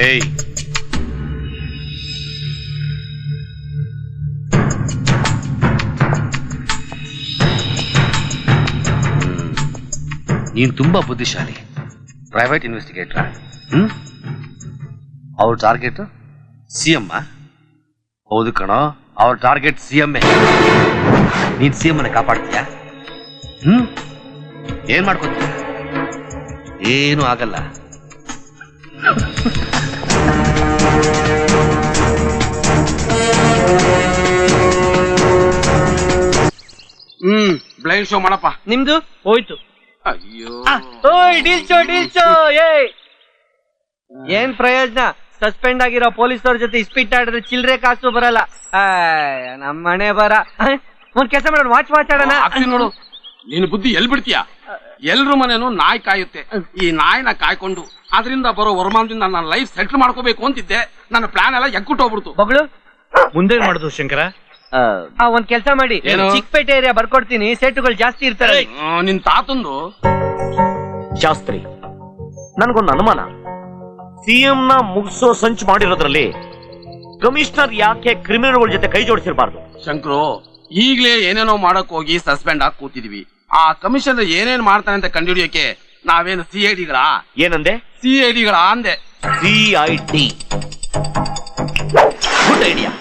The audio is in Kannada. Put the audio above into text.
ಏಯ್, ನೀನ್ ತುಂಬಾ ಬುದ್ಧಿಶಾಲಿ. Private investigator. ಅವ್ರ ಟಾರ್ಗೆಟ್ ಸಿಎಂ. ಹೌದು ಕಣೋ, ಅವ್ರ ಟಾರ್ಗೆಟ್ ಸಿಎಂ. ನೀನ್ ಸಿಎಂ ಅನ್ನ ಕಾಪಾಡ್ತೀಯ? ಏನ್ ಮಾಡ್ಕೊತೀಯ? ಏನು ಆಗಲ್ಲ. ಬ್ಲೈಂಡ್ ಶೋ ಮಾಡಪ್ಪ. ನಿಮ್ದು ಹೋಯ್ತು. ಅಯ್ಯೋ, ಏನ್ ಪ್ರಯೋಜನ? ಸಸ್ಪೆಂಡ್ ಆಗಿರೋ ಪೊಲೀಸವ್ರ ಜೊತೆ ಇಸ್ಪಿಟ್ ಆಡಿದ್ರೆ ಚಿಲ್ರೆ ಕಾಸು ಬರಲ್ಲ. ನಮ್ಮ ಮನೆ ಬರ. ಒಂದ್ ಕೆಲಸ ಮಾಡೋಣ, ವಾಚ್ ಆಡೋಣ. ನೋಡು, ನೀನು ಬುದ್ಧಿ ಎಲ್ ಬಿಡ್ತೀಯ? ಎಲ್ರ ಮನೇನು ನಾಯಿ ಕಾಯುತ್ತೆ. ಈ ನಾಯಿನ ಕಾಯ್ಕೊಂಡು ಅದರಿಂದ ಬರೋ ವರಮಾನದಿಂದ ನನ್ನ ಲೈಫ್ ಸೆಟ್ಲ್ ಮಾಡ್ಕೋಬೇಕು ಅಂತಿದ್ದೆ. ನನ್ನ ಪ್ಲಾನ್ ಎಲ್ಲ ಎಗ್ಗುಟ್ಟೋಗ್ಬಿಡ್ತು. ಬಗಳು ಮುಂದೆ ಮಾಡುದು ಶಂಕರ. ಒಂದ್ ಕೆಲಸ ಮಾಡಿ, ಚಿಕ್ಕಪೇಟೆ ಏರಿಯಾ ಬರ್ಕೊಡ್ತೀನಿ, ಸೆಟ್ಟುಗಳು ಜಾಸ್ತಿ ಇರ್ತಾರೆ. ನಿನ್ ತಾತಂದು. ಶಾಸ್ತ್ರಿ, ನನ್ಗೊಂದು ಅನುಮಾನ. ಸಿಎಂ ನ ಮುಗಿಸೋ ಸಂಚು ಮಾಡಿರೋದ್ರಲ್ಲಿ ಕಮಿಷನರ್ ಯಾಕೆ ಕ್ರಿಮಿನಲ್ಗಳ ಜೊತೆ ಕೈ ಜೋಡಿಸಿರಬಾರ್ದು? ಶಂಕರು, ಈಗ್ಲೇ ಏನೇನೋ ಮಾಡಕ್ ಹೋಗಿ ಸಸ್ಪೆಂಡ್ ಆಗಿ ಕೂತಿದೀವಿ. ಆ ಕಮಿಷನರ್ ಏನೇನ್ ಮಾಡ್ತಾನೆ ಅಂತ ಕಂಡುಹಿಡಿಯೋಕೆ ನಾವೇನು ಸಿಐಡಿಗಳ? ಏನಂದೆ? ಸಿಐಡಿಗಳ ಅಂದೆ. ಸಿಐಡಿ. Good idea.